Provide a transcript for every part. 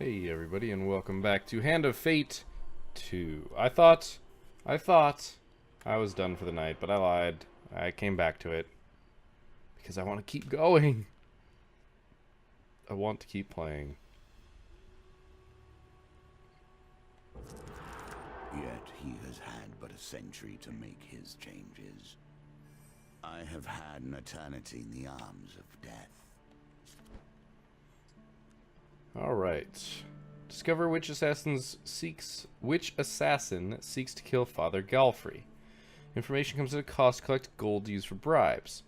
Hey everybody, and welcome back to Hand of Fate 2. I thought I was done for the night, but I lied. I came back to it because I want to keep going. I want to keep playing. Yet he has had but a century to make his changes. I have had an eternity in the arms of death. Alright. Discover which assassin seeks to kill Father Galfrey. Information comes at a cost. Collect gold used for bribes.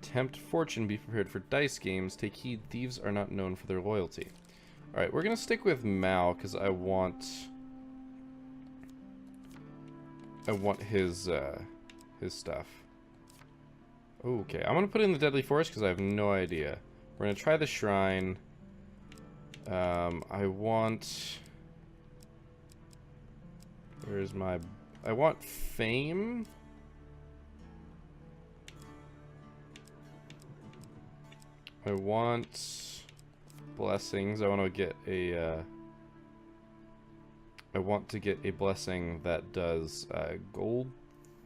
Tempt fortune. Be prepared for dice games. Take heed, thieves are not known for their loyalty. Alright, we're gonna stick with Mal because I want his stuff. Okay, I'm gonna put in the Deadly Forest because I have no idea. We're gonna try the shrine. I want fame. I want blessings. I want to get a blessing that does gold,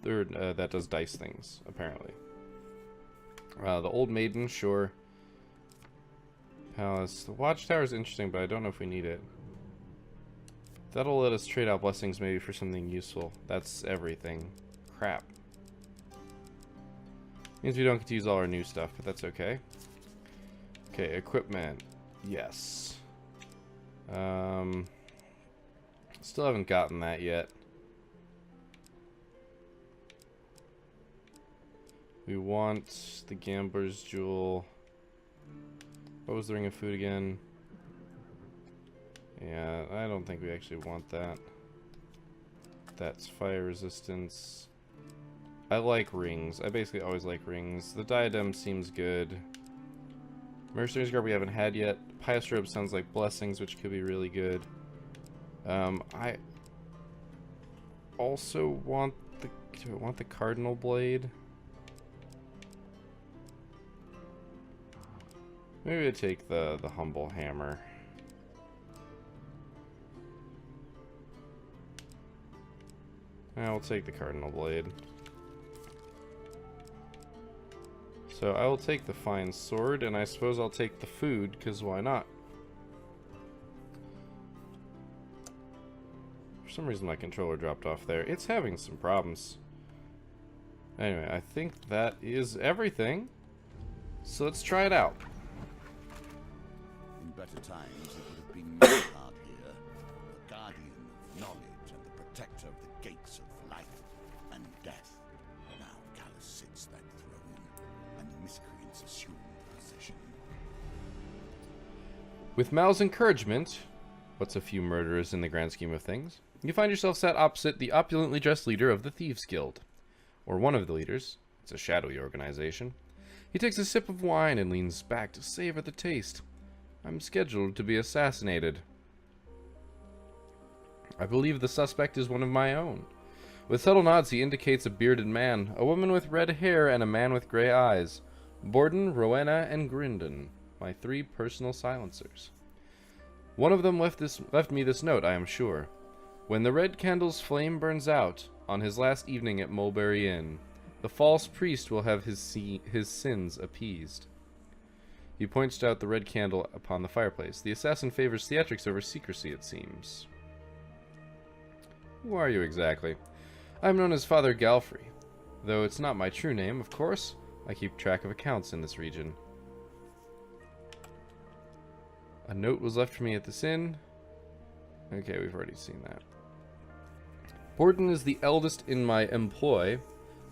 or that does dice things, apparently. The Old Maiden, sure. Palace. The Watchtower is interesting, but I don't know if we need it. That'll let us trade out blessings maybe for something useful. That's everything. Crap. Means we don't get to use all our new stuff, but that's okay. Okay, equipment. Yes. Still haven't gotten that yet. We want the Gambler's Jewel. What was the Ring of Food again? Yeah, I don't think we actually want that. That's fire resistance. I like rings. I basically always like rings. The diadem seems good. Mercenary's Garb we haven't had yet. Pious Robe sounds like blessings, which could be really good. I also want the... Do I want the Cardinal Blade? Maybe I take the Humble Hammer. I'll take the Cardinal Blade. So I will take the Fine Sword, and I suppose I'll take the food, because why not? For some reason my controller dropped off there. It's having some problems. Anyway, I think that is everything. So let's try it out. In better times, it would have been Melkart here, the guardian of knowledge and the protector of the gates of life and death. Now Callus sits that throne, and miscreants assume possession. With Mal's encouragement, what's a few murderers in the grand scheme of things, you find yourself sat opposite the opulently dressed leader of the Thieves' Guild. Or one of the leaders. It's a shadowy organization. He takes a sip of wine and leans back to savor the taste. I'm scheduled to be assassinated. I believe the suspect is one of my own. With subtle nods, he indicates a bearded man, a woman with red hair, and a man with gray eyes. Borden, Rowena, and Grindon, my 3 personal silencers. One of them left me this note, I am sure. When the red candle's flame burns out, on his last evening at Mulberry Inn, the false priest will have his sins appeased. He points out the red candle upon the fireplace. The assassin favors theatrics over secrecy, it seems. Who are you exactly? I'm known as Father Galfrey. Though it's not my true name, of course. I keep track of accounts in this region. A note was left for me at this inn. Okay, we've already seen that. Borden is the eldest in my employ.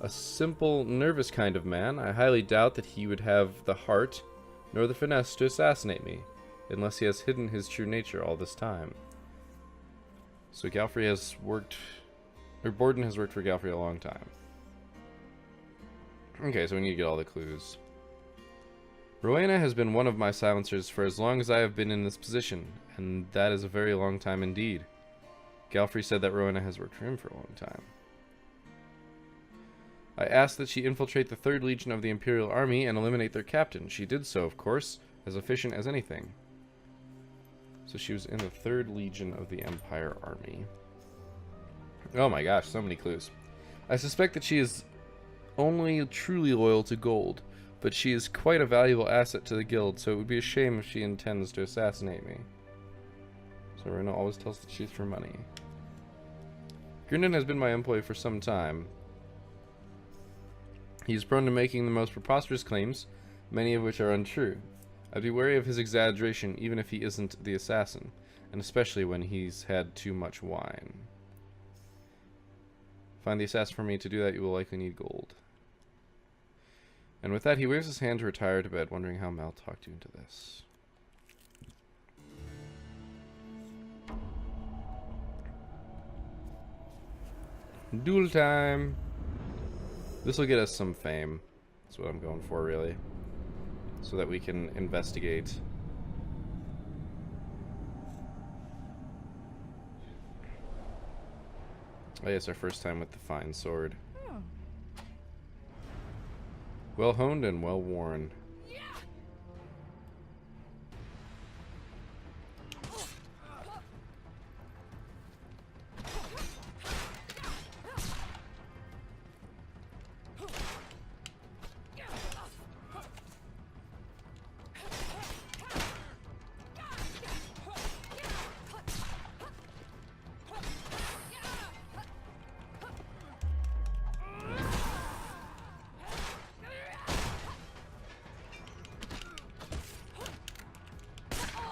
A simple, nervous kind of man. I highly doubt that he would have the heart nor the finesse to assassinate me, unless he has hidden his true nature all this time. So Borden has worked for Galfrey a long time. Okay, so we need to get all the clues. Rowena has been one of my silencers for as long as I have been in this position, and that is a very long time indeed. Galfrey said that Rowena has worked for him for a long time. I asked that she infiltrate the 3rd Legion of the Imperial Army and eliminate their captain. She did so, of course, as efficient as anything. So she was in the 3rd Legion of the Empire Army. Oh my gosh, so many clues. I suspect that she is only truly loyal to gold, but she is quite a valuable asset to the guild, so it would be a shame if she intends to assassinate me. So Rena always tells the truth for money. Grindon has been my employee for some time. He is prone to making the most preposterous claims, many of which are untrue. I'd be wary of his exaggeration, even if he isn't the assassin, and especially when he's had too much wine. Find the assassin for me. To do that, you will likely need gold. And with that, he waves his hand to retire to bed, wondering how Mal talked you into this. Duel time! This will get us some fame. That's what I'm going for, really. So that we can investigate. Oh, yes, our first time with the fine sword. Well honed and well worn.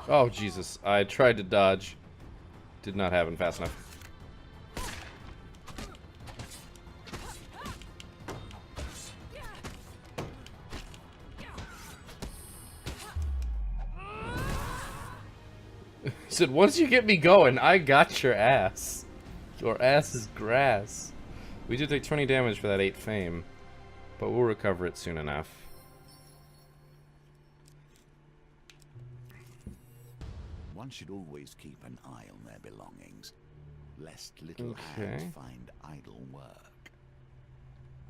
Oh, Jesus. I tried to dodge. Did not happen fast enough. He said, once you get me going, I got your ass. Your ass is grass. We did take 20 damage for that 8 fame, but we'll recover it soon enough. One should always keep an eye on their belongings, lest little hands find idle work.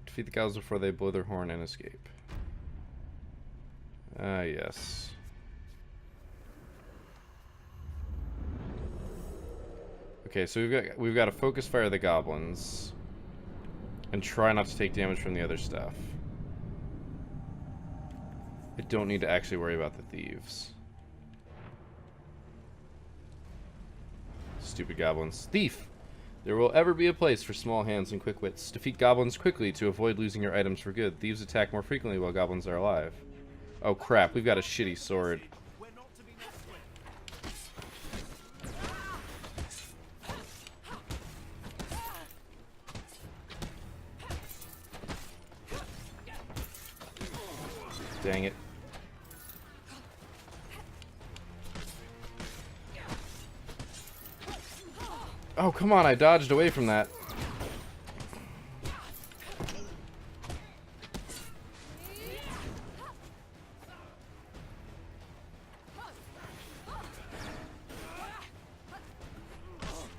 Defeat the cows before they blow their horn and escape. Ah, yes. Okay, so we've got to focus fire the goblins and try not to take damage from the other stuff. I don't need to actually worry about the thieves. Stupid goblins. Thief! There will ever be a place for small hands and quick wits. Defeat goblins quickly to avoid losing your items for good. Thieves attack more frequently while goblins are alive. Oh crap, we've got a shitty sword. Dang it. Oh, come on, I dodged away from that.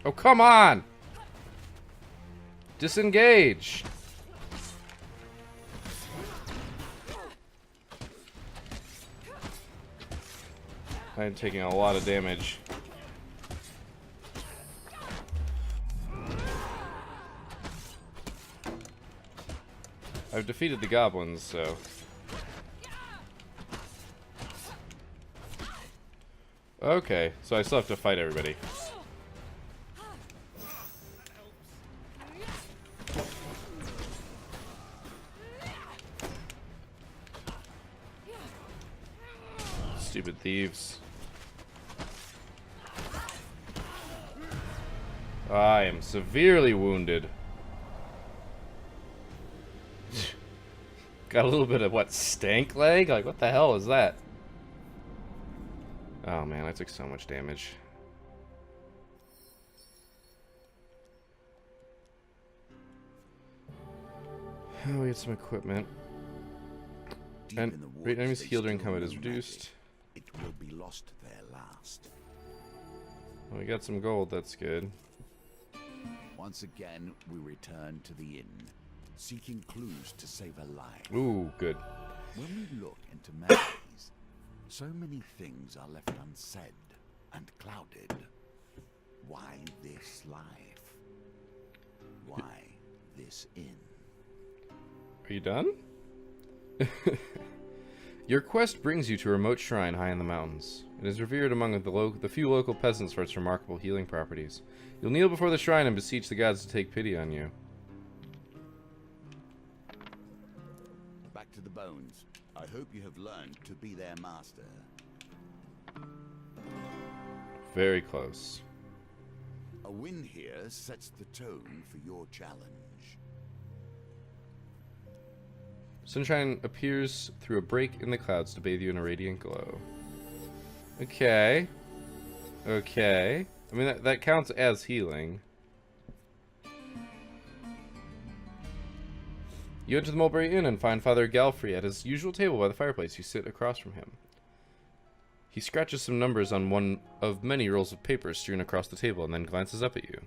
Oh, come on! Disengage! I'm taking a lot of damage. I've defeated the goblins, so... Okay, so I still have to fight everybody. Stupid thieves. I am severely wounded. Got a little bit of, what, stank leg? Like, what the hell is that? Oh, man, I took so much damage. Oh, we get some equipment. And rate enemies healed during combat is reduced. It will be lost there last. Well, we got some gold, that's good. Once again, we return to the inn, seeking clues to save a life. Ooh, good. When we look into memories, so many things are left unsaid. and clouded. Why this life? Why this inn? Are you done? Your quest brings you to a remote shrine high in the mountains. It is revered among the few local peasants for its remarkable healing properties. You'll kneel before the shrine and beseech the gods to take pity on you. Back to the bones. I hope you have learned to be their master. Very close. A win here sets the tone for your challenge. Sunshine appears through a break in the clouds to bathe you in a radiant glow. Okay. Okay. I mean, that counts as healing. You enter the Mulberry Inn and find Father Galfrey at his usual table by the fireplace. You sit across from him. He scratches some numbers on one of many rolls of paper strewn across the table and then glances up at you.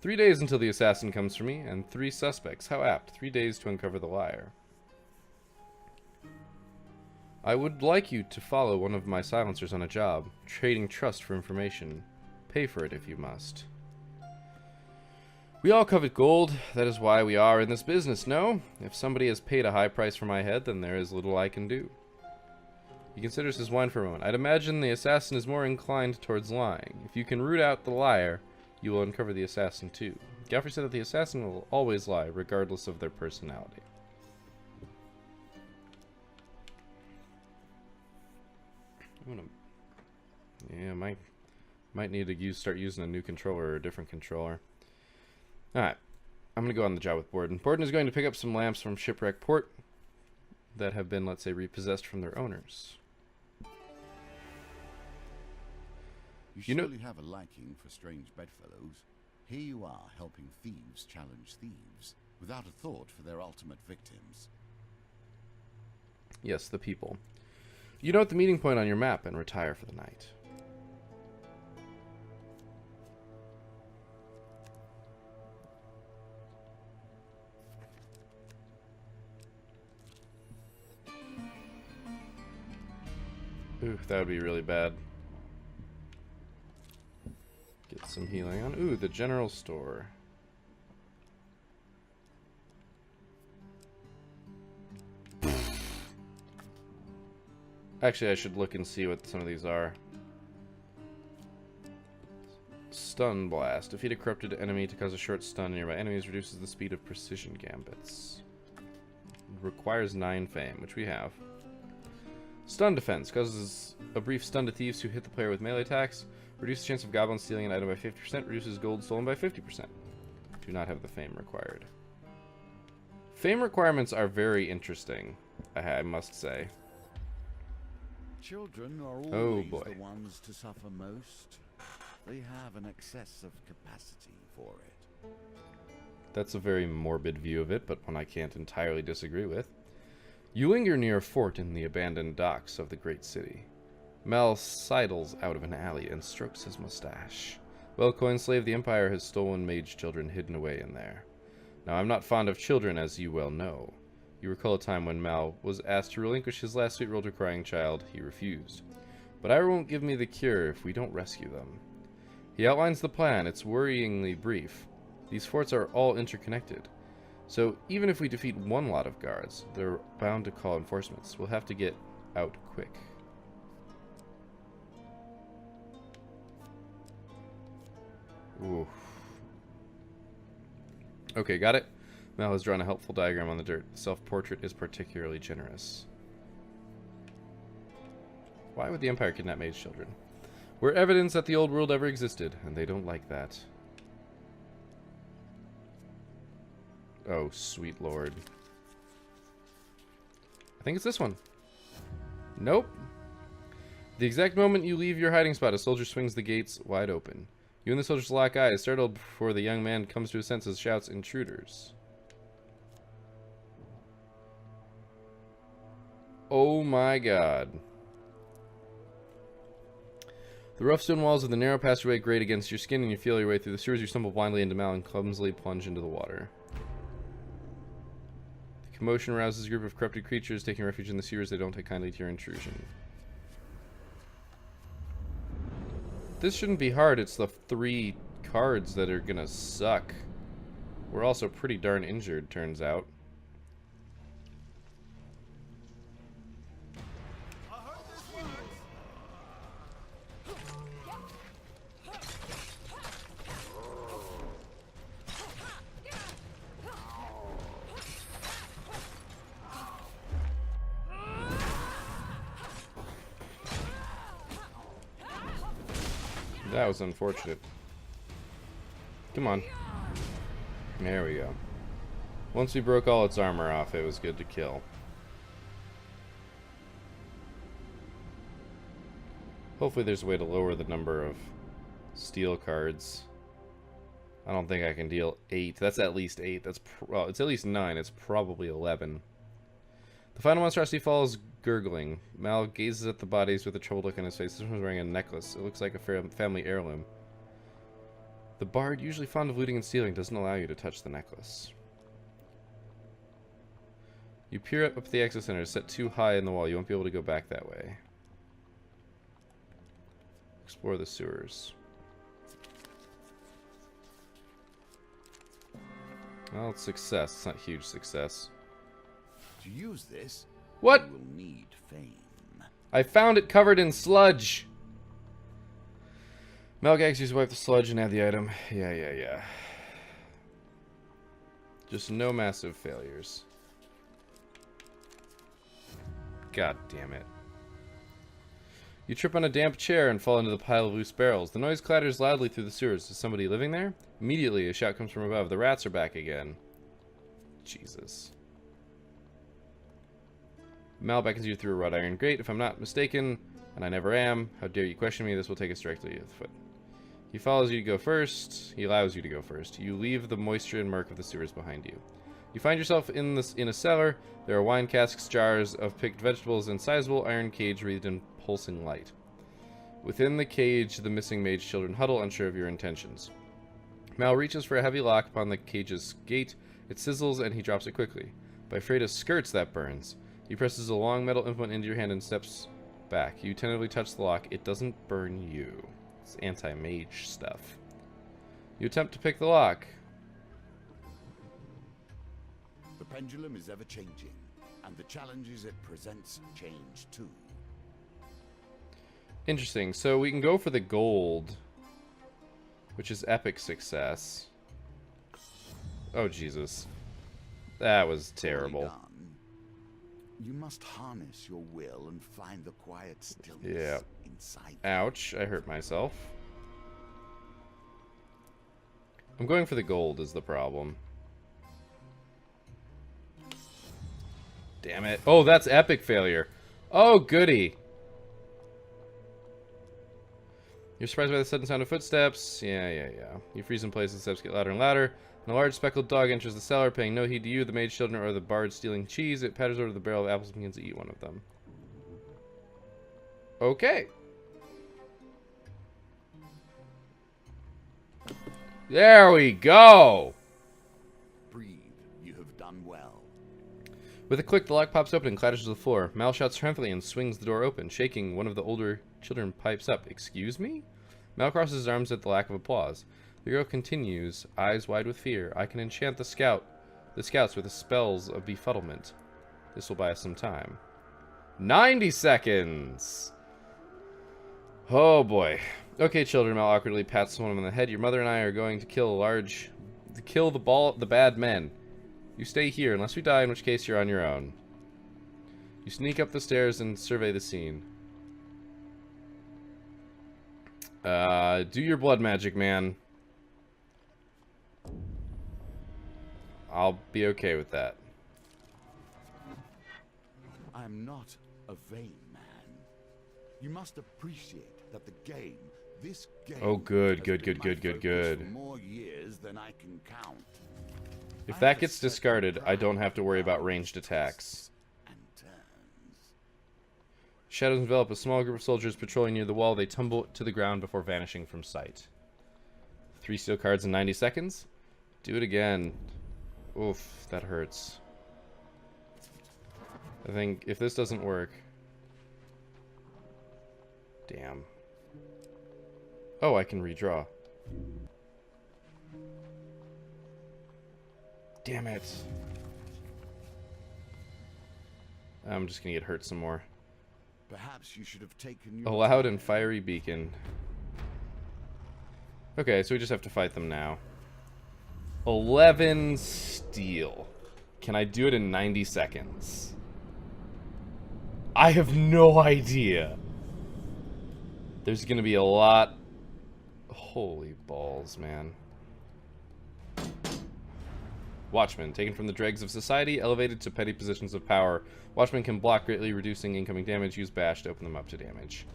3 days until the assassin comes for me, and 3 suspects. How apt. 3 days to uncover the liar. I would like you to follow one of my silencers on a job, trading trust for information. Pay for it if you must. We all covet gold. That is why we are in this business, no? If somebody has paid a high price for my head, then there is little I can do. He considers his wine for a moment. I'd imagine the assassin is more inclined towards lying. If you can root out the liar, you will uncover the assassin too. Galfrey said that the assassin will always lie, regardless of their personality. Yeah, might need to start using a new controller or a different controller. Alright, I'm going to go on the job with Borden. Borden is going to pick up some lamps from Shipwreck Port that have been, let's say, repossessed from their owners. You surely have a liking for strange bedfellows. Here you are, helping thieves challenge thieves, without a thought for their ultimate victims. Yes, the people. You note the meeting point on your map and retire for the night. Ooh, that would be really bad. Get some healing on. Ooh, the general store. Actually, I should look and see what some of these are. Stun Blast. Defeat a corrupted enemy to cause a short stun to nearby enemies. Reduces the speed of precision gambits. Requires 9 fame, which we have. Stun Defense. Causes a brief stun to thieves who hit the player with melee attacks. Reduces the chance of goblins stealing an item by 50%. Reduces gold stolen by 50%. Do not have the fame required. Fame requirements are very interesting, I must say. Children are always boy. the ones to suffer most. They have an excessive capacity for it. That's a very morbid view of it, but one I can't entirely disagree with. You linger near a fort in the abandoned docks of the great city. Mal sidles out of an alley and strokes his mustache. Well-coined slave, the Empire has stolen mage children hidden away in there. Now, I'm not fond of children, as you well know. You recall a time when Mal was asked to relinquish his last sweet role to a crying child. He refused. But I won't give me the cure if we don't rescue them. He outlines the plan. It's worryingly brief. These forts are all interconnected. So even if we defeat one lot of guards, they're bound to call enforcements. We'll have to get out quick. Oof. Okay, got it. Mal has drawn a helpful diagram on the dirt. The self-portrait is particularly generous. Why would the Empire kidnap mage children? We're evidence that the old world ever existed, and they don't like that. Oh, sweet lord. I think it's this one. Nope. The exact moment you leave your hiding spot, a soldier swings the gates wide open. You and the soldiers lock eyes, startled before the young man comes to his senses, shouts, "Intruders." Oh my god. The rough stone walls of the narrow passageway grate against your skin, and you feel your way through the sewers. You stumble blindly into Mal and clumsily plunge into the water. The commotion arouses a group of corrupted creatures taking refuge in the sewers. They don't take kindly to your intrusion. This shouldn't be hard. It's the 3 cards that are gonna suck. We're also pretty darn injured, turns out. That was unfortunate. Come on. There we go. Once we broke all its armor off, it was good to kill. Hopefully there's a way to lower the number of steel cards. I don't think I can deal 8. That's at least 8. Well, it's at least 9. It's probably 11. The final monstrosity falls gurgling. Mal gazes at the bodies with a troubled look on his face. This one's wearing a necklace. It looks like a family heirloom. The bard, usually fond of looting and stealing, doesn't allow you to touch the necklace. You peer up the exit center, set too high in the wall. You won't be able to go back that way. Explore the sewers. Well, it's success. It's not huge success. To use this, what? You will need fame. I found it covered in sludge. Malgags used to wipe the sludge and add the item. Yeah. Just no massive failures. God damn it. You trip on a damp chair and fall into the pile of loose barrels. The noise clatters loudly through the sewers. Is somebody living there? Immediately, a shout comes from above. The rats are back again. Jesus. Mal beckons you through a wrought iron grate. If I'm not mistaken, and I never am, how dare you question me? This will take us directly to the foot. He follows you to go first. He allows you to go first. You leave the moisture and murk of the sewers behind you. You find yourself in a cellar. There are wine casks, jars of picked vegetables, and sizable iron cage wreathed in pulsing light. Within the cage, the missing mage children huddle, unsure of your intentions. Mal reaches for a heavy lock upon the cage's gate. It sizzles, and he drops it quickly. By Freda's skirts, that burns. He presses a long metal implement into your hand and steps back. You tentatively touch the lock. It doesn't burn you. It's anti-mage stuff. You attempt to pick the lock. The pendulum is ever changing, and the challenges it presents change too. Interesting. So we can go for the gold, which is epic success. Oh, Jesus. That was terrible. You must harness your will and find the quiet stillness inside. Ouch, I hurt myself. I'm going for the gold is the problem. Damn it. Oh, that's epic failure. Oh, goody. You're surprised by the sudden sound of footsteps. Yeah. You freeze in place, the steps get louder and louder. And a large speckled dog enters the cellar, paying no heed to you, the mage children, or the bard stealing cheese. It patters over the barrel of apples and begins to eat one of them. Okay. There we go. Breathe. You have done well. With a click, the lock pops open and clatters to the floor. Mal shouts triumphantly and swings the door open. Shaking, one of the older children pipes up. Excuse me? Mal crosses his arms at the lack of applause. The girl continues, eyes wide with fear. I can enchant the scouts with the spells of befuddlement. This will buy us some time. 90 seconds! Oh boy. Okay, children, Mal awkwardly pats one of them on the head. Your mother and I are going to kill the bad men. You stay here, unless we die, in which case you're on your own. You sneak up the stairs and survey the scene. Do your blood magic, man. I'll be okay with that. I'm not a vain man. You must appreciate that the game, this game... Oh, good. For more years than I can count. If that gets discarded, I don't have to worry about ranged attacks. Shadows envelop a small group of soldiers patrolling near the wall. They tumble to the ground before vanishing from sight. 3 steel cards in 90 seconds? Do it again. Oof, that hurts. I think if this doesn't work... Damn. Oh, I can redraw. Damn it. I'm just gonna get hurt some more. Perhaps you should have taken A your loud time. and fiery beacon. Okay, so we just have to fight them now. 11 steel. Can I do it in 90 seconds? I have no idea. There's gonna be a lot. Holy balls, man. Watchmen, taken from the dregs of society, elevated to petty positions of power. Watchmen can block, greatly reducing incoming damage. Use bash to open them up to damage.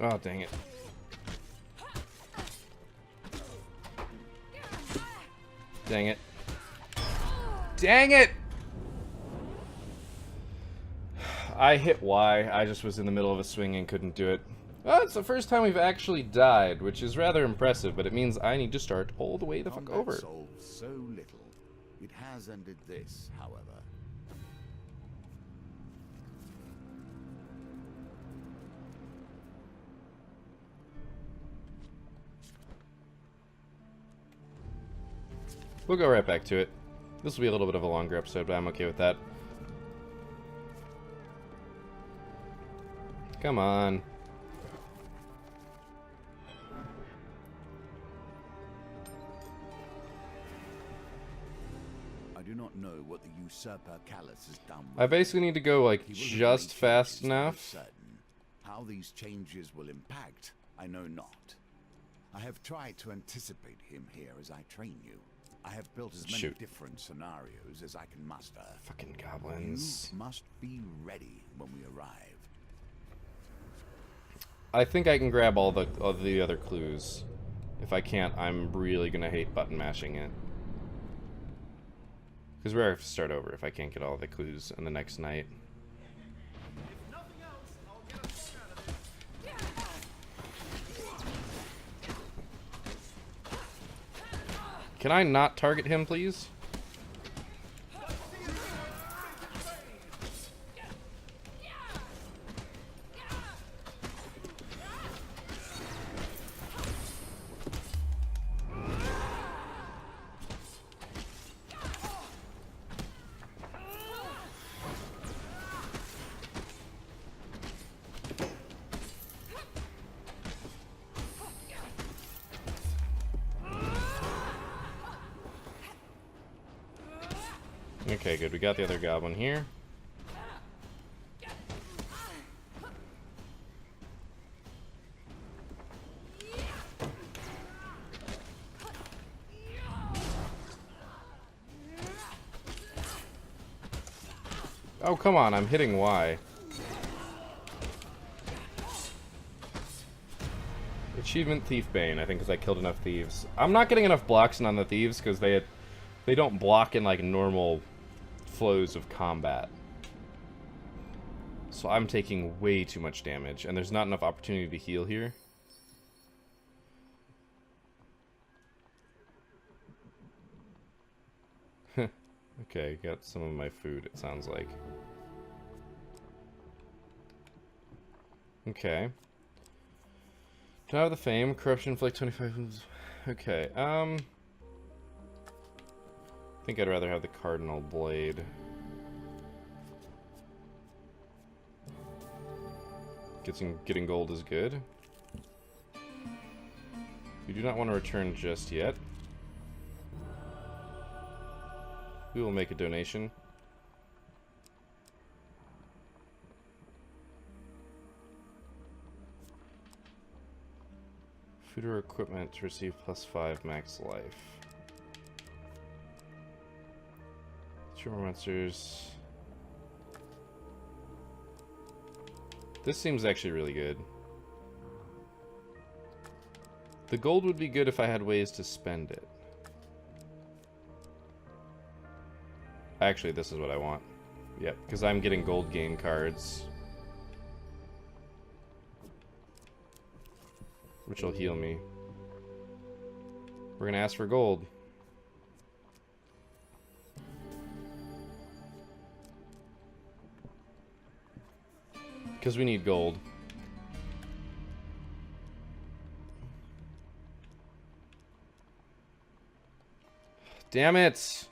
Oh, dang it. Dang it. Dang it! I hit Y. I just was in the middle of a swing and couldn't do it. Well, it's the first time we've actually died, which is rather impressive, but it means I need to start all the way the fuck Combat over. solves so little. It has ended this, however. We'll go right back to it. This will be a little bit of a longer episode, but I'm okay with that. Come on. I do not know what the usurper Callus has done with I basically need to go, like, He will have just made fast changes, I am enough. certain. How these changes will impact, I know not. I have tried to anticipate him here as I train you. I have built as many Shoot. different scenarios as I can muster. Fucking You goblins. must be ready when we arrive. I think I can grab all the other clues. If I can't, I'm really gonna hate button mashing it. Because we're gonna have to start over if I can't get all the clues in the next night. Can I not target him, please? Okay, good. We got the other goblin here. Oh, come on. I'm hitting Y. Achievement Thiefbane, I think, because I killed enough thieves. I'm not getting enough blocks on the thieves because they don't block in, like, normal flows of combat. So I'm taking way too much damage, and there's not enough opportunity to heal here. Okay, got some of my food, it sounds like. Okay. Now the fame, corruption, inflict 25 wounds. Okay, I think I'd rather have the Cardinal Blade. Getting gold is good. We do not want to return just yet. We will make a donation. Food or equipment to receive +5 max life. 2 more monsters. This seems actually really good. The gold would be good if I had ways to spend it. Actually, this is what I want. Yep, because I'm getting gold gain cards. Which will heal me. We're gonna ask for gold. Because we need gold. Damn it!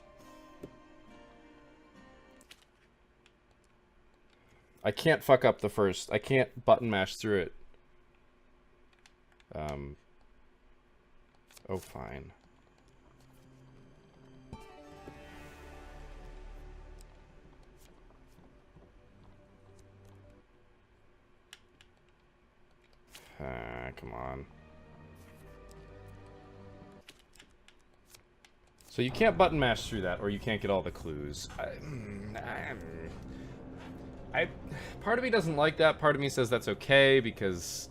I can't fuck up the first. I can't button mash through it. Oh, fine. Come on. So you can't button mash through that, or you can't get all the clues. Part of me doesn't like that. Part of me says that's okay because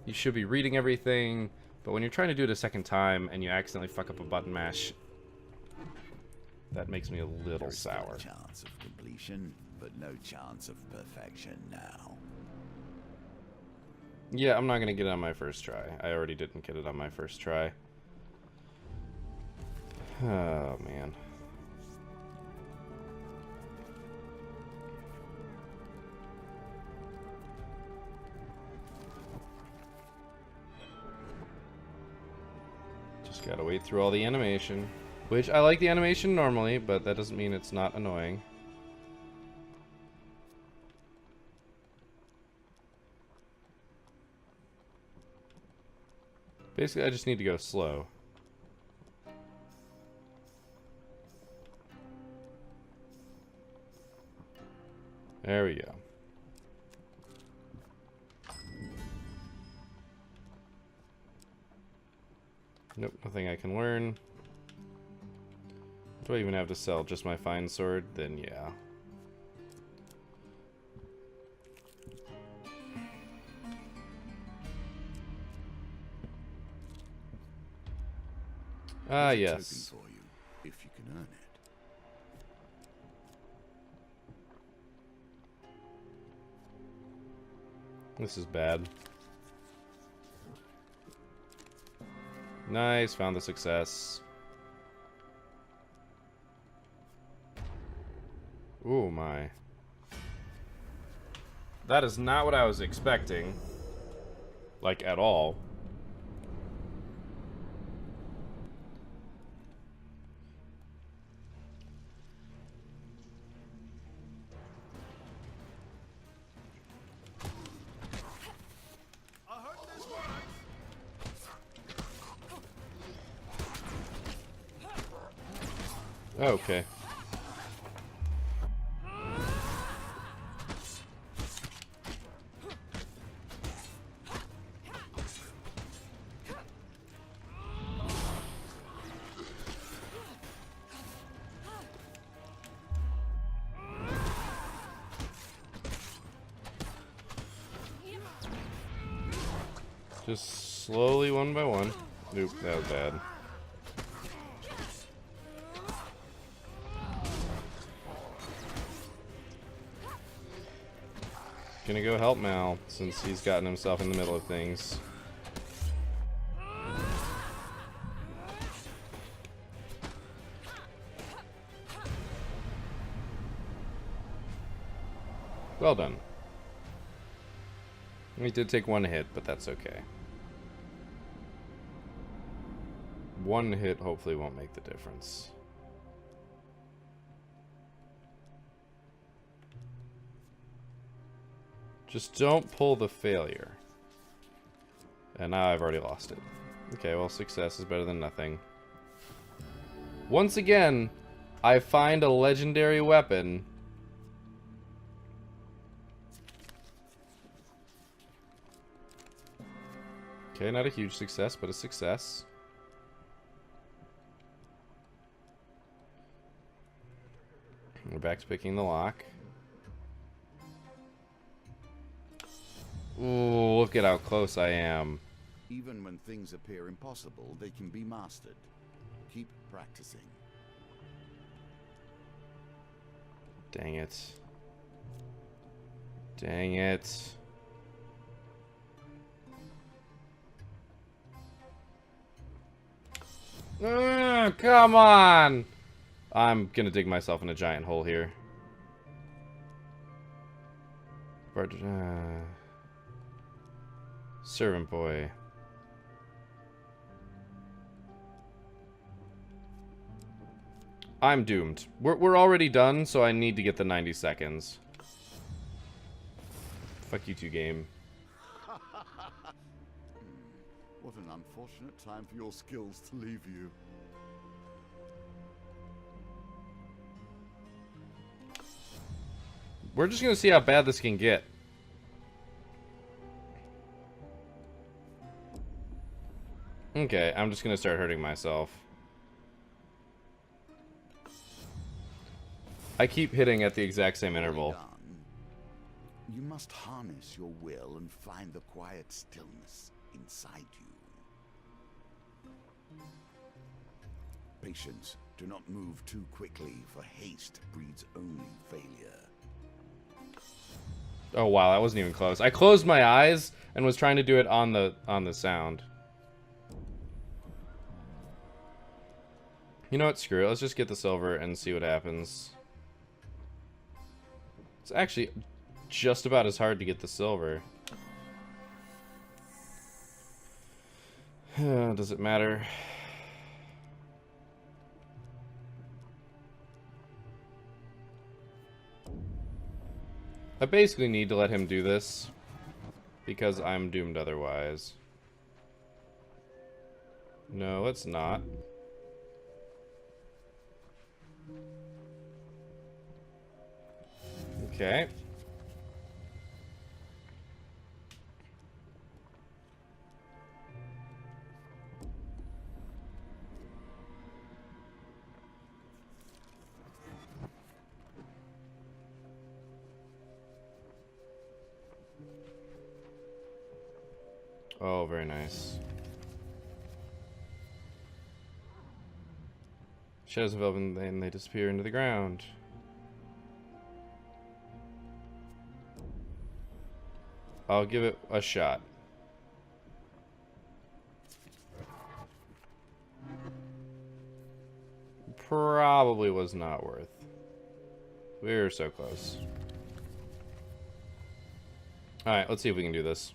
you should be reading everything. But when you're trying to do it a second time and you accidentally fuck up a button mash, that makes me a little sour. There's still a chance of completion, but no chance of perfection now. Yeah, I'm not gonna get it on my first try. I already didn't get it on my first try. Oh, man. Just gotta wait through all the animation. Which, I like the animation normally, but that doesn't mean it's not annoying. Basically, I just need to go slow. There we go. Nope, nothing I can learn. Do I even have to sell just my fine sword? Then yeah. Ah, yes. For you, if you can earn it. This is bad. Nice, found the success. Ooh, my. That is not what I was expecting. Like, at all. Okay. Just slowly, one by one. Nope, that was bad. Gonna go help Mal, since he's gotten himself in the middle of things. Well done. We did take one hit, but that's okay. One hit hopefully won't make the difference. Just don't pull the failure. And now I've already lost it. Okay, well, success is better than nothing. Once again, I find a legendary weapon. Okay, not a huge success, but a success. We're back to picking the lock. Ooh, look at how close I am. Even when things appear impossible, they can be mastered. Keep practicing. Dang it. Dang it. Come on! I'm gonna dig myself in a giant hole here. Servant boy. I'm doomed. We're already done, so I need to get the 90 seconds. Fuck you two, game. What an unfortunate time for your skills to leave you. We're just gonna see how bad this can get. Okay, I'm just gonna start hurting myself. I keep hitting at the exact same interval. You must harness your will and find the quiet stillness inside you. Patience. Do not move too quickly, for haste breeds only failure. Oh wow, that wasn't even close. I closed my eyes and was trying to do it on the sound. You know what? Screw it. Let's just get the silver and see what happens. It's actually just about as hard to get the silver. Does it matter? I basically need to let him do this because I'm doomed otherwise. No, it's not. Okay. Oh, very nice. Shadows envelop and then they disappear into the ground. I'll give it a shot. Probably was not worth. We were so close. Alright, let's see if we can do this.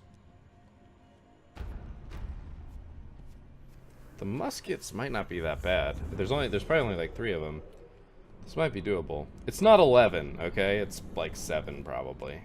The muskets might not be that bad. There's probably only like 3 of them. This might be doable. It's not 11, okay? It's like 7 probably.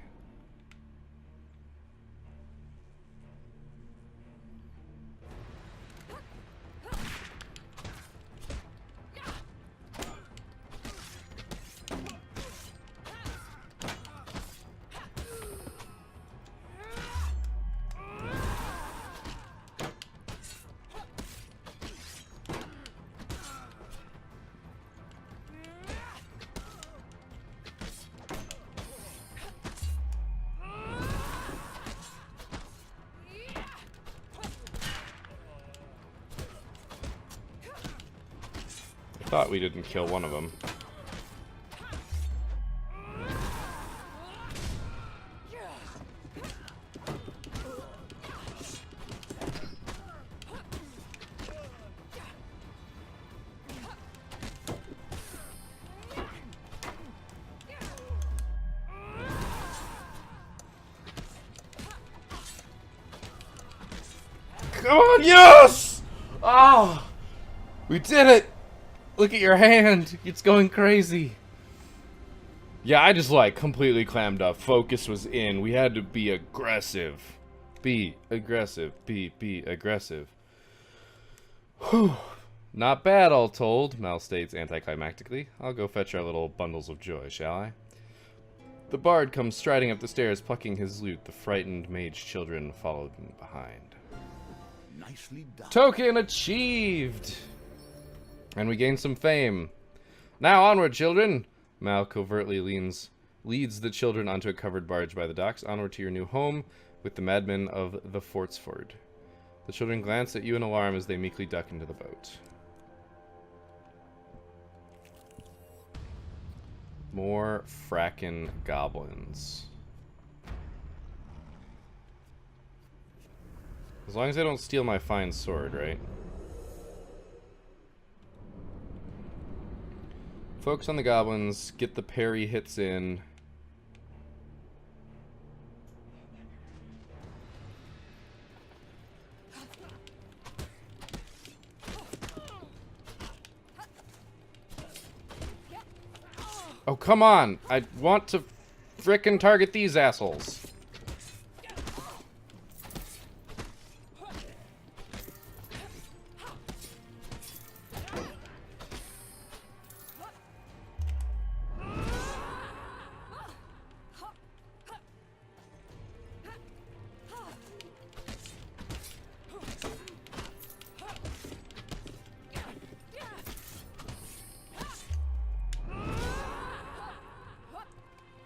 Thought we didn't kill one of them. Come on, yes! Oh, we did it! Look at your hand. It's going crazy. Yeah, I just like completely clammed up. Focus was in. We had to be aggressive. Be aggressive. Be aggressive. Whew. Not bad, all told, Mal states anticlimactically. I'll go fetch our little bundles of joy, shall I? The bard comes striding up the stairs, plucking his lute. The frightened mage children followed behind. Nicely done. Token achieved! And we gain some fame. Now onward, children! Mal covertly leads the children onto a covered barge by the docks. Onward to your new home. with the madmen of the Fortsford. The children glance at you in alarm as they meekly duck into the boat. More frackin' goblins. As long as they don't steal my fine sword, right? Focus on the goblins, get the parry hits in. Oh, come on! I want to frickin' target these assholes.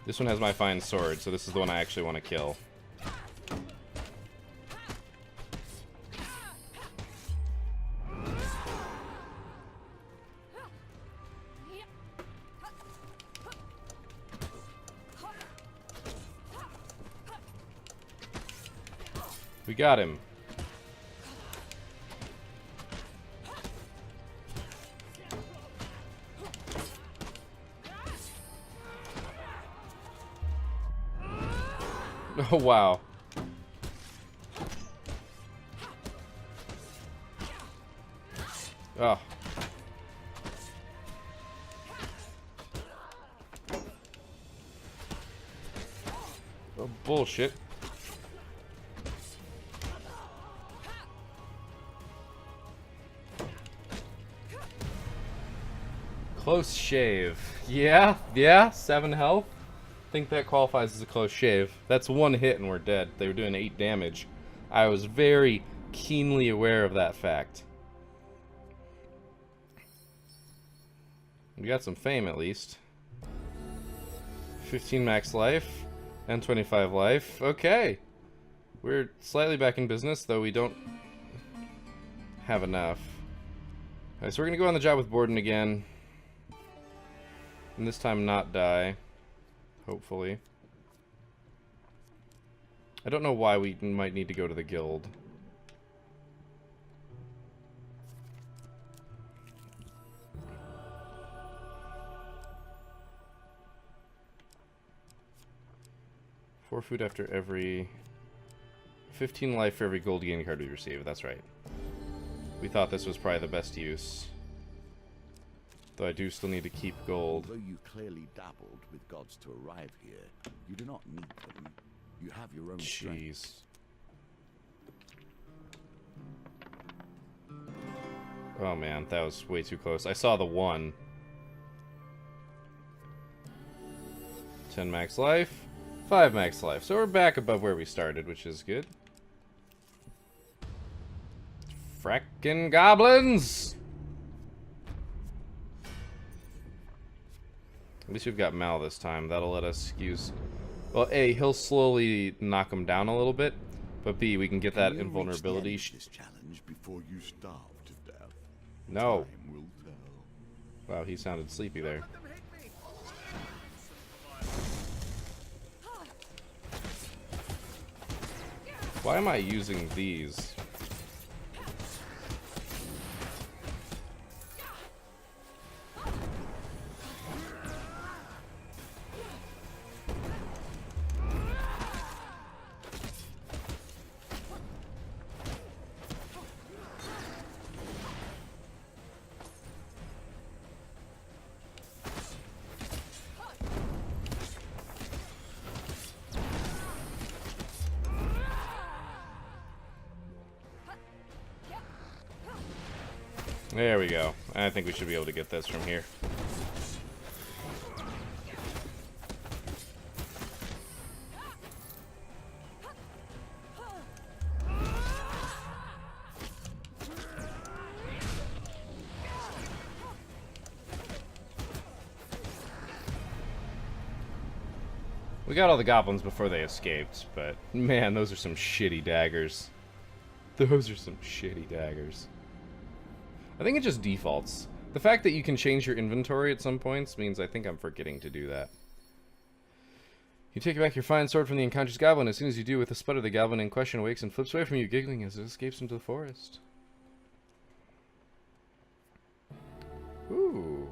This one has my fine sword, so this is the one I actually want to kill. We got him. Oh, wow. Oh. Oh, bullshit. Close shave. Yeah, 7 health. I think that qualifies as a close shave. That's 1 hit and we're dead. They were doing 8 damage. I was very keenly aware of that fact. We got some fame at least. 15 max life and 25 life. Okay. We're slightly back in business, though we don't have enough. Alright, so we're gonna go on the job with Borden again. And this time not die. Hopefully. I don't know why we might need to go to the guild. Four food after every... 15 life for every gold gain card we receive. That's right. We thought this was probably the best use. Though I do still need to keep gold. Although you clearly dabbled with gods to arrive here, you do not need them. You have your own Jeez. Oh man, that was way too close. I saw the 1. 10 max life, 5 max life. So we're back above where we started, which is good. Frackin' goblins! At least we've got Mal this time. That'll let us use... Well, A, he'll slowly knock him down a little bit, but B, we can get that invulnerability. This challenge before you starve to death. No. Time will tell. Wow, he sounded sleepy there. Why am I using these? There we go. I think we should be able to get this from here. We got all the goblins before they escaped, but man, those are some shitty daggers. Those are some shitty daggers. I think it just defaults. The fact that you can change your inventory at some points means I think I'm forgetting to do that. You take back your fine sword from the unconscious goblin. As soon as you do, with a sputter, the goblin in question awakes and flips away from you, giggling as it escapes into the forest. Ooh.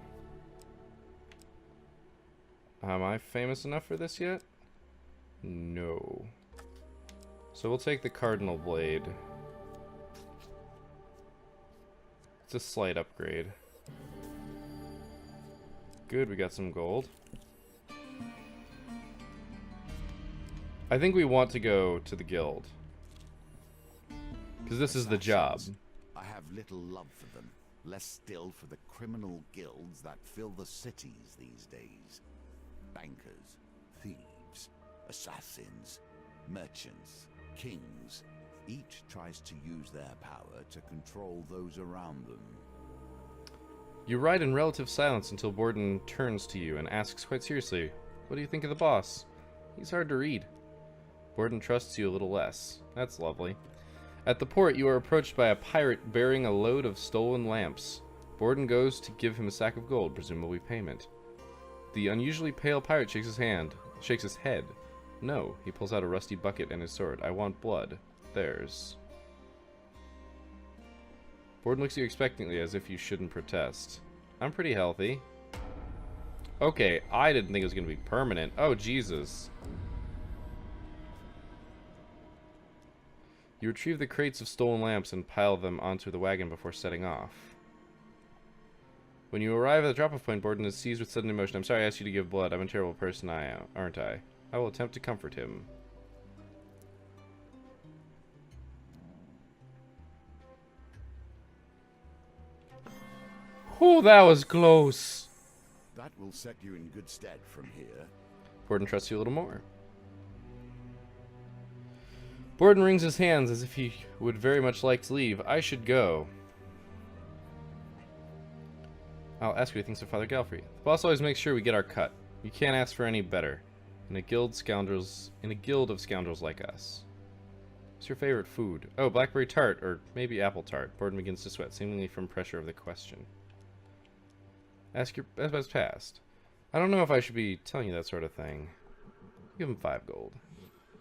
Am I famous enough for this yet? No. So we'll take the Cardinal Blade. It's a slight upgrade. Good, we got some gold. I think we want to go to the guild. Because this is the job. I have little love for them. Less still for the criminal guilds that fill the cities these days. Bankers, thieves, assassins, merchants, kings. Each tries to use their power to control those around them. You ride in relative silence until Borden turns to you and asks quite seriously, "What do you think of the boss? He's hard to read." Borden trusts you a little less. That's lovely. At the port, you are approached by a pirate bearing a load of stolen lamps. Borden goes to give him a sack of gold, presumably payment. The unusually pale pirate shakes his head. No, he pulls out a rusty bucket and his sword. "I want blood. Theirs." Borden looks at you expectantly as if you shouldn't protest. "I'm pretty healthy." Okay, I didn't think it was going to be permanent. Oh, Jesus. You retrieve the crates of stolen lamps and pile them onto the wagon before setting off. When you arrive at the drop-off point, Borden is seized with sudden emotion. "I'm sorry I asked you to give blood. I'm a terrible person, aren't I? I will attempt to comfort him." Oh, that was close. That will set you in good stead from here. Borden trusts you a little more. Borden wrings his hands as if he would very much like to leave. "I should go. I'll ask you things to Father Galfrey. The boss always makes sure we get our cut. You can't ask for any better. In a guild of scoundrels like us." What's your favorite food? Oh, blackberry tart, or maybe apple tart. Borden begins to sweat, seemingly from pressure of the question. Ask your best past. I don't know if I should be telling you that sort of thing. Give him 5 gold.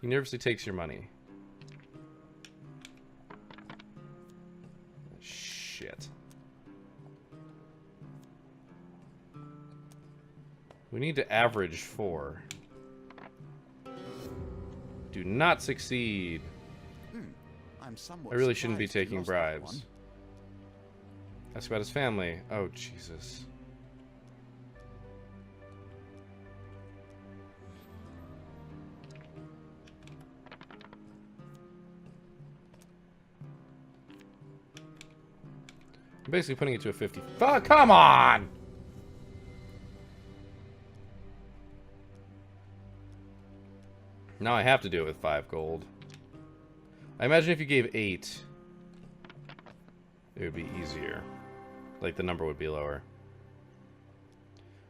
He nervously takes your money. Shit. We need to average 4. Do not succeed. I really shouldn't be taking bribes. Ask about his family. Oh, Jesus. I'm basically putting it to a 50. Oh, come on! Now I have to do it with 5 gold. I imagine if you gave 8, it would be easier. Like, the number would be lower.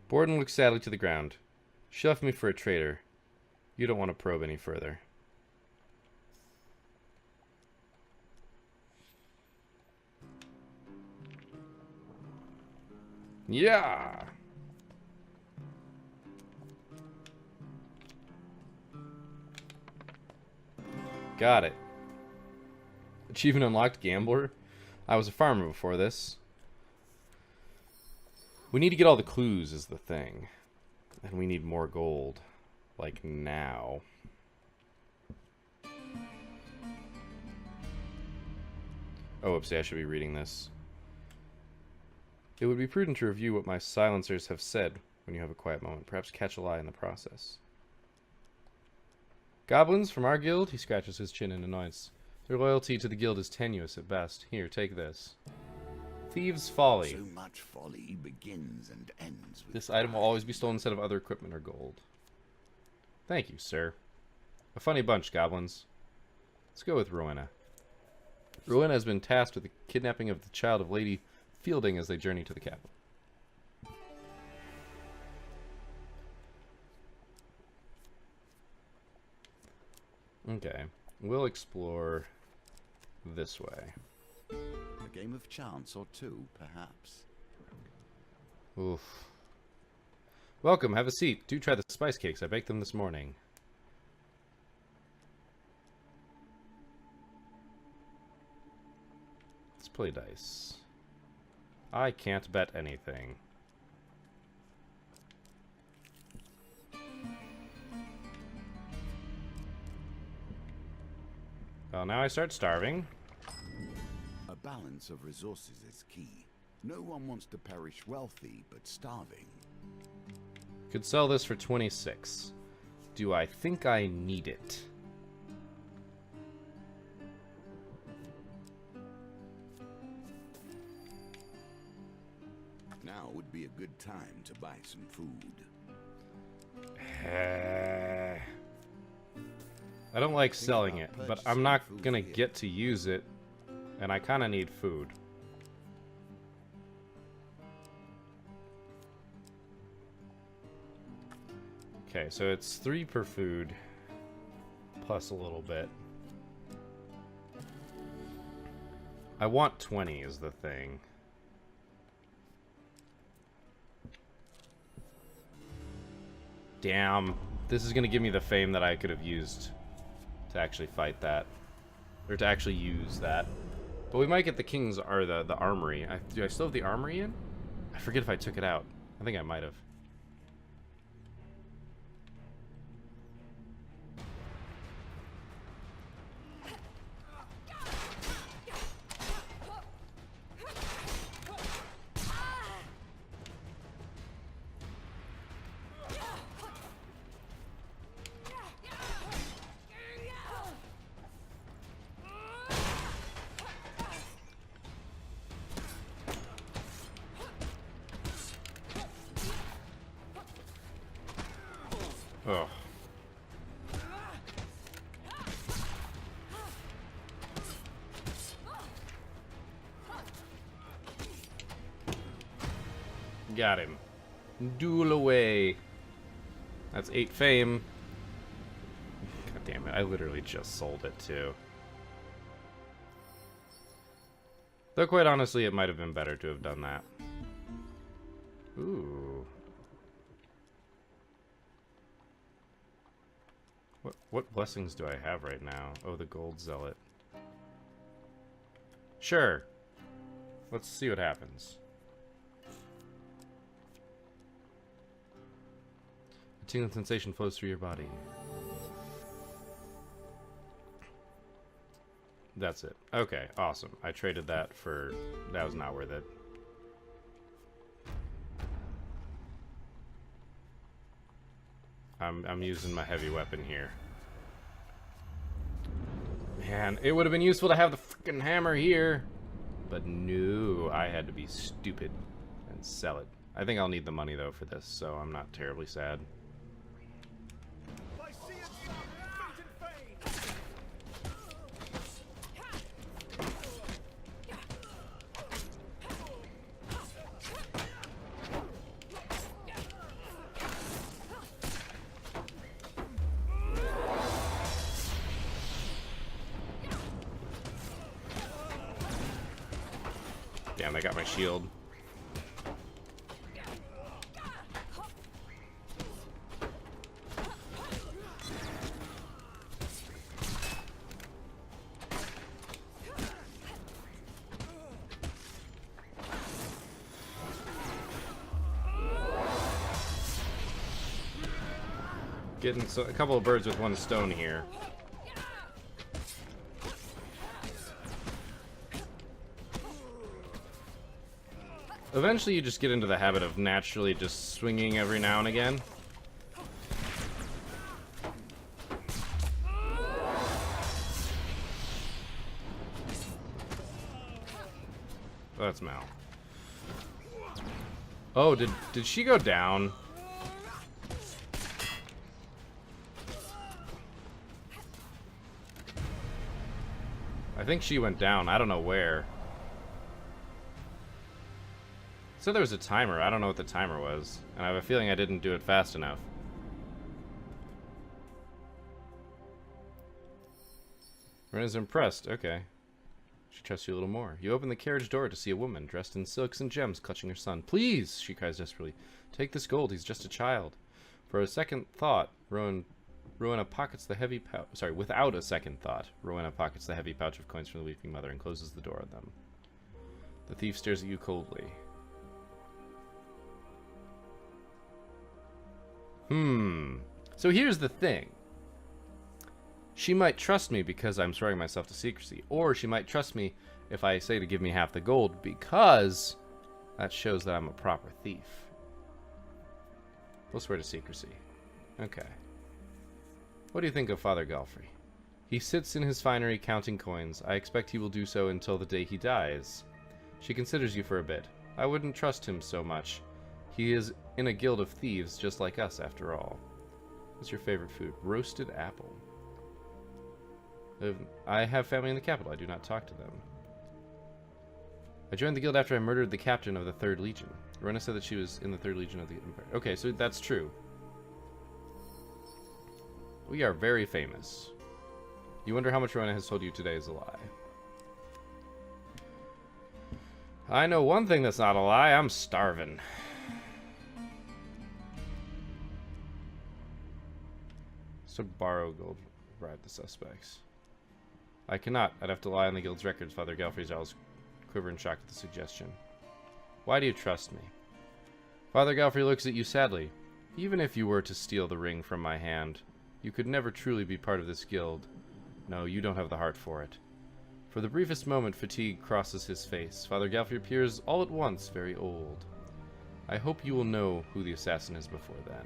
Borden looks sadly to the ground. "She left me for a traitor. You don't want to probe any further." Yeah! Got it. Achievement unlocked, Gambler. I was a farmer before this. We need to get all the clues is the thing. And we need more gold. Like now. Oh, oopsie, I should be reading this. It would be prudent to review what my silencers have said when you have a quiet moment. Perhaps catch a lie in the process. Goblins from our guild? He scratches his chin in annoyance. Their loyalty to the guild is tenuous at best. Here, take this. Thieves' folly. So much folly begins and ends with This item will always be stolen instead of other equipment or gold. Thank you, sir. A funny bunch, goblins. Let's go with Rowena. Rowena has been tasked with the kidnapping of the child of Lady Fielding as they journey to the capital. Okay. We'll explore this way. A game of chance or two, perhaps. Oof. Welcome, have a seat. Do try the spice cakes. I baked them this morning. Let's play dice. I can't bet anything. Well, now I start starving. A balance of resources is key. No one wants to perish wealthy, but starving. Could sell this for 26. Do I think I need it? Now would be a good time to buy some food. I don't like selling it, but I'm not gonna get to use it, and I kind of need food. Okay, so it's 3 per food, plus a little bit. I want 20 is the thing. Damn, this is gonna give me the fame that I could have used to actually fight that, or to actually use that. But we might get the king's, or the armory. Do I still have the armory in? I forget if I took it out. I think I might have. Ugh. Got him. Duel away. That's 8 fame. God damn it, I literally just sold it too. Though quite honestly, it might have been better to have done that. Ooh. What blessings do I have right now? Oh, the gold zealot. Sure. Let's see what happens. A tingling sensation flows through your body. That's it. Okay, awesome. I traded that for... That was not worth it. I'm using my heavy weapon here. Man, it would have been useful to have the freaking hammer here. But no, I had to be stupid and sell it. I think I'll need the money, though, for this, so I'm not terribly sad. Damn, I got my shield. Getting a couple of birds with one stone here. Eventually you just get into the habit of naturally just swinging every now and again. Oh, that's Mal. Oh, did she go down? I think she went down. I don't know where. So there was a timer. I don't know what the timer was. And I have a feeling I didn't do it fast enough. Rowena's impressed. Okay. She trusts you a little more. You open the carriage door to see a woman dressed in silks and gems clutching her son. Please, she cries desperately. Take this gold. He's just a child. For a second thought, Rowena pockets the heavy pouch. Sorry, without a second thought, Rowena pockets the heavy pouch of coins from the weeping mother and closes the door on them. The thief stares at you coldly. So here's the thing. She might trust me because I'm swearing myself to secrecy, or she might trust me if I say to give me half the gold because that shows that I'm a proper thief. We'll swear to secrecy. Okay. What do you think of Father Galfrey? He sits in his finery counting coins. I expect he will do so until the day he dies. She considers you for a bit. I wouldn't trust him so much. He is in a guild of thieves just like us after all. What's your favorite food? Roasted apple. I have family in the capital. I do not talk to them. I joined the guild after I murdered the captain of the 3rd Legion. Rowena said that she was in the 3rd Legion of the Empire. Okay, so that's true. We are very famous. You wonder how much Rowena has told you today is a lie. I know one thing that's not a lie. I'm starving. So borrow gold, bribe the suspects. I cannot. I'd have to lie on the guild's records. Father Galfrey's eyes quiver in shock at the suggestion. Why do you trust me? Father Galfrey looks at you sadly. Even if you were to steal the ring from my hand, you could never truly be part of this guild. No, you don't have the heart for it. For the briefest moment, fatigue crosses his face. Father Galfrey appears all at once very old. I hope you will know who the assassin is before then.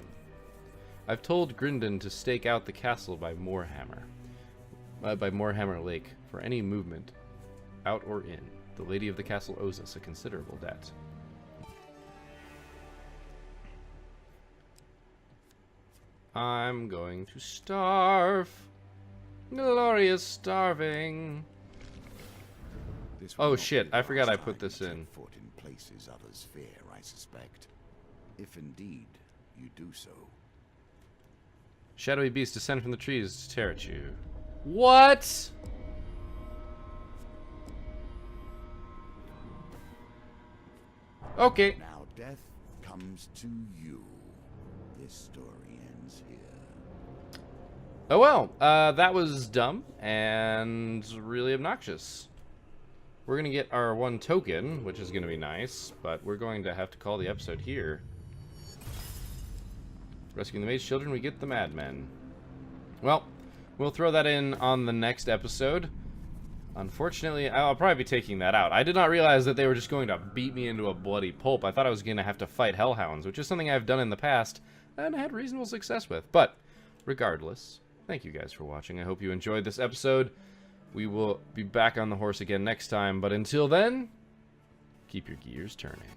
I've told Grindon to stake out the castle by Moorhammer Lake for any movement, out or in. The lady of the castle owes us a considerable debt. I'm going to starve. Glorious starving. Oh shit, I forgot I put this in. Foot in places others fear, I suspect. If indeed you do so. Shadowy beasts descend from the trees to tear at you. What? Okay. Now death comes to you. This story ends here. Oh well, that was dumb and really obnoxious. We're gonna get our 1 token, which is gonna be nice, but we're going to have to call the episode here. Rescuing the maid's children, we get the madmen. Well, we'll throw that in on the next episode. Unfortunately, I'll probably be taking that out. I did not realize that they were just going to beat me into a bloody pulp. I thought I was going to have to fight hellhounds, which is something I've done in the past and had reasonable success with. But, regardless, thank you guys for watching. I hope you enjoyed this episode. We will be back on the horse again next time, but until then, keep your gears turning.